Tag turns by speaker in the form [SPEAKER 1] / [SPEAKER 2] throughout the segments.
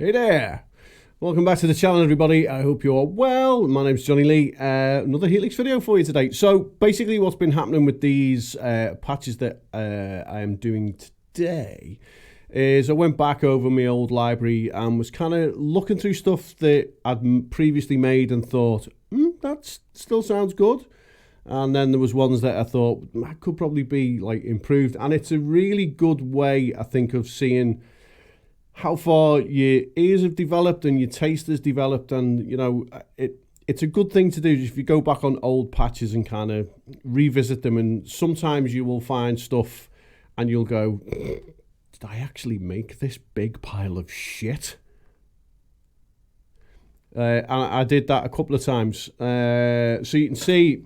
[SPEAKER 1] Hey there! Welcome back to the channel, everybody. I hope you're well. My name's Johnny Lee. Another Helix video for you today. So basically what's been happening with these patches that I am doing today is I went back over my old library and was kind of looking through stuff that I'd previously made and thought, that still sounds good. And then there was ones that I thought could probably be like improved. And it's a really good way, I think, of seeing how far your ears have developed and your taste has developed. And, you know, it's a good thing to do if you go back on old patches and kind of revisit them. And sometimes you will find stuff and you'll go, did I actually make this big pile of shit? And I did that a couple of times. So you can see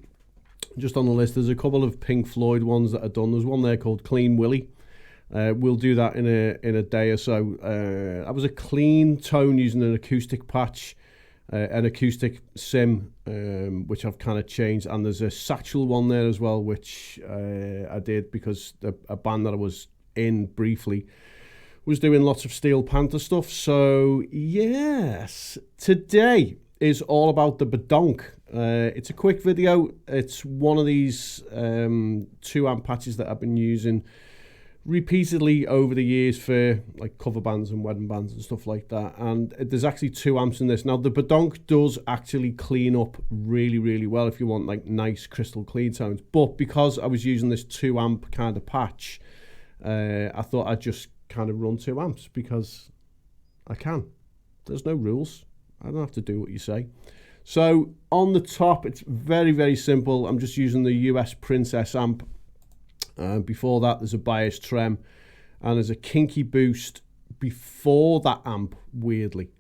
[SPEAKER 1] just on the list, there's a couple of Pink Floyd ones that I've done. There's one there called Clean Willy. We'll do that in a day or so. I was a clean tone using an acoustic patch, an acoustic sim, which I've kind of changed. And there's a satchel one there as well, which I did because a band that I was in briefly was doing lots of Steel Panther stuff. So yes, today is all about the Badonk. It's a quick video. It's one of these 2 amp patches that I've been using repeatedly over the years for like cover bands and wedding bands and stuff like that. And there's actually 2 amps in this. Now the Badonk does actually clean up really well if you want like nice crystal clean tones. But because I was using this 2 amp kind of patch, I thought I'd just kind of run 2 amps because I can. There's no rules. I don't have to do what you say. So on the top, it's very simple. I'm just using the US Princess amp. Before that, there's a bias trem, and there's a kinky boost before that amp, weirdly.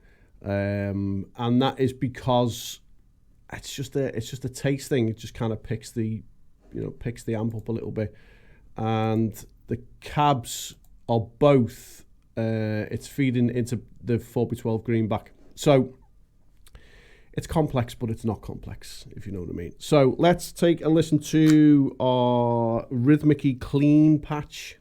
[SPEAKER 1] And that is because it's just a taste thing. It just kind of picks the amp up a little bit. And the cabs are both, it's feeding into the 4x12 greenback. So it's complex, but it's not complex, if you know what I mean. So let's take a listen to our rhythmic-y clean patch.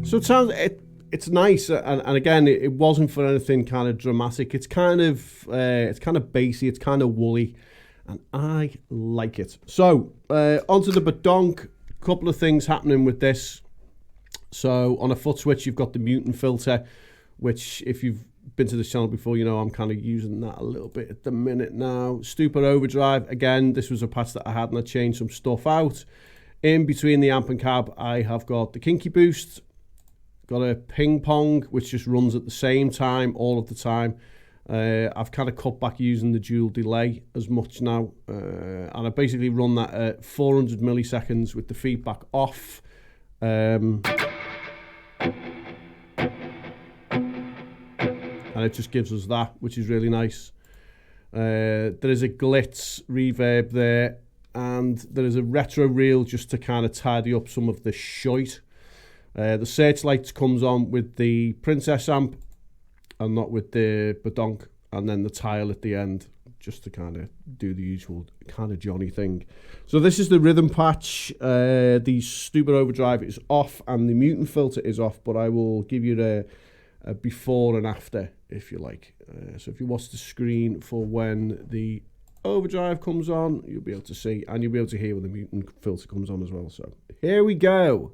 [SPEAKER 1] So it sounds, it's nice, and again, it wasn't for anything kind of dramatic. It's kind of bassy, it's kind of woolly, and I like it. So onto the Badonk. Couple of things happening with this. So on a foot switch, you've got the mutant filter, which if you've been to this channel before, you know I'm kind of using that a little bit at the minute now. Stupid overdrive. Again, this was a patch that I had, and I changed some stuff out. In between the amp and cab, I have got the kinky boost. Got a ping pong, which just runs at the same time all of the time. I've kind of cut back using the dual delay as much now. And I basically run that at 400 milliseconds with the feedback off. And it just gives us that, which is really nice. There is a glitz reverb there. And there is a retro reel just to kind of tidy up some of the shite. The searchlight comes on with the Princess amp and not with the Badonk, and then the tile at the end just to kind of do the usual kind of Johnny thing. So this is the rhythm patch. The stupid overdrive is off and the mutant filter is off, but I will give you a before and after if you like. So if you watch the screen for when the overdrive comes on, you'll be able to see, and you'll be able to hear when the mutant filter comes on as well. So here we go.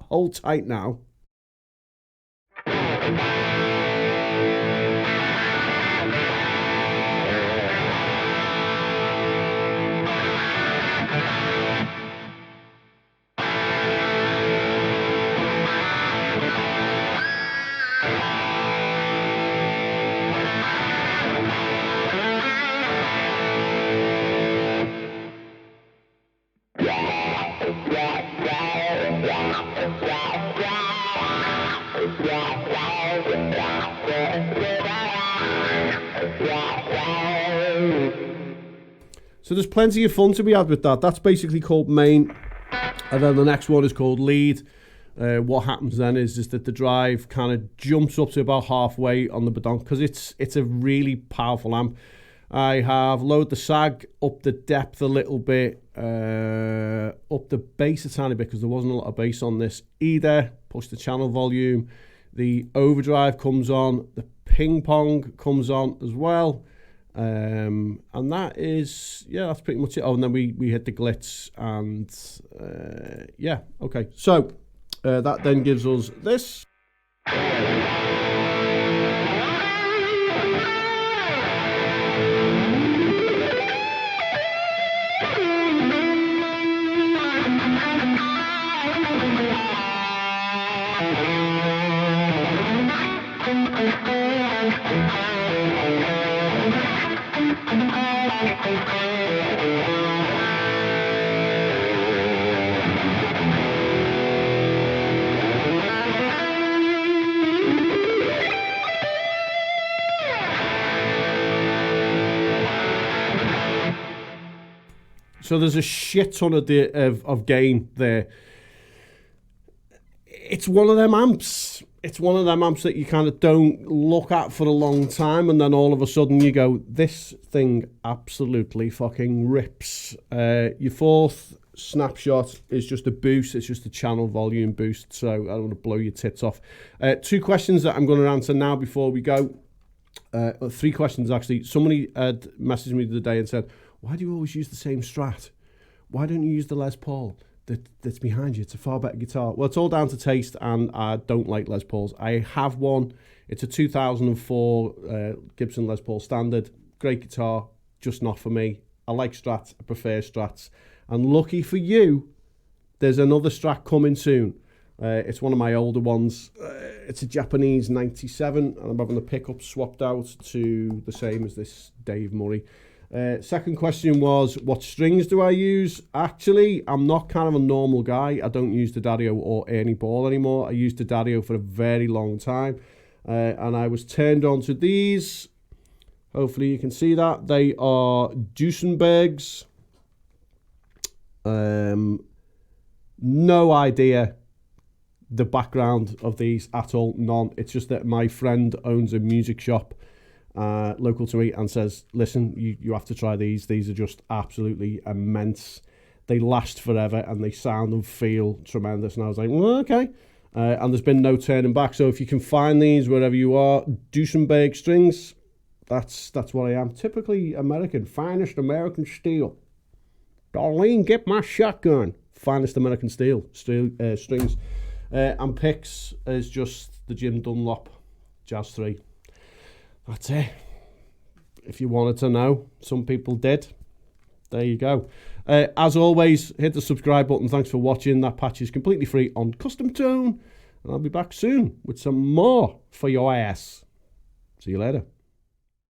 [SPEAKER 1] Hold tight now. So there's plenty of fun to be had with that. That's basically called main. And then the next one is called lead. What happens then is that the drive kind of jumps up to about halfway on the Badonk, because it's a really powerful amp. I have lowered the sag, up the depth a little bit, up the bass a tiny bit because there wasn't a lot of bass on this either. Push the channel volume. The overdrive comes on. The ping pong comes on as well. And that is, yeah, that's pretty much it. Oh, and then we hit the glitz, and yeah, okay. So that then gives us this. So there's a shit ton of gain there. It's one of them amps. It's one of them amps that you kind of don't look at for a long time, and then all of a sudden you go, this thing absolutely fucking rips. Your fourth snapshot is just a boost. It's just a channel volume boost, so I don't want to blow your tits off. Two questions that I'm going to answer now before we go. Three questions, actually. Somebody had messaged me the other day and said, why do you always use the same Strat? Why don't you use the Les Paul that's behind you? It's a far better guitar. Well, it's all down to taste, and I don't like Les Pauls. I have one. It's a 2004 Gibson Les Paul Standard. Great guitar, just not for me. I like Strats. I prefer Strats. And lucky for you, there's another Strat coming soon. It's one of my older ones. It's a Japanese 97, and I'm having the pickup swapped out to the same as this Dave Murray. Second question was, what strings do I use? Actually, I'm not kind of a normal guy. I don't use the Daddio or Ernie Ball anymore. I used the Daddio for a very long time. And I was turned on to these. Hopefully you can see that. They are Duesenbergs. No idea the background of these at all. None. It's just that my friend owns a music shop local to me and says, listen, you have to try these. These are just absolutely immense. They last forever and they sound and feel tremendous. And I was like, well, okay. And there's been no turning back. So if you can find these wherever you are, Duesenberg strings, that's what I am. Typically American, finest American steel. Darlene, get my shotgun. Finest American strings. And picks is just the Jim Dunlop Jazz 3. That's it. If you wanted to know, some people did. There you go. As always, hit the subscribe button. Thanks for watching. That patch is completely free on Custom Tone. And I'll be back soon with some more for your ass. See you later.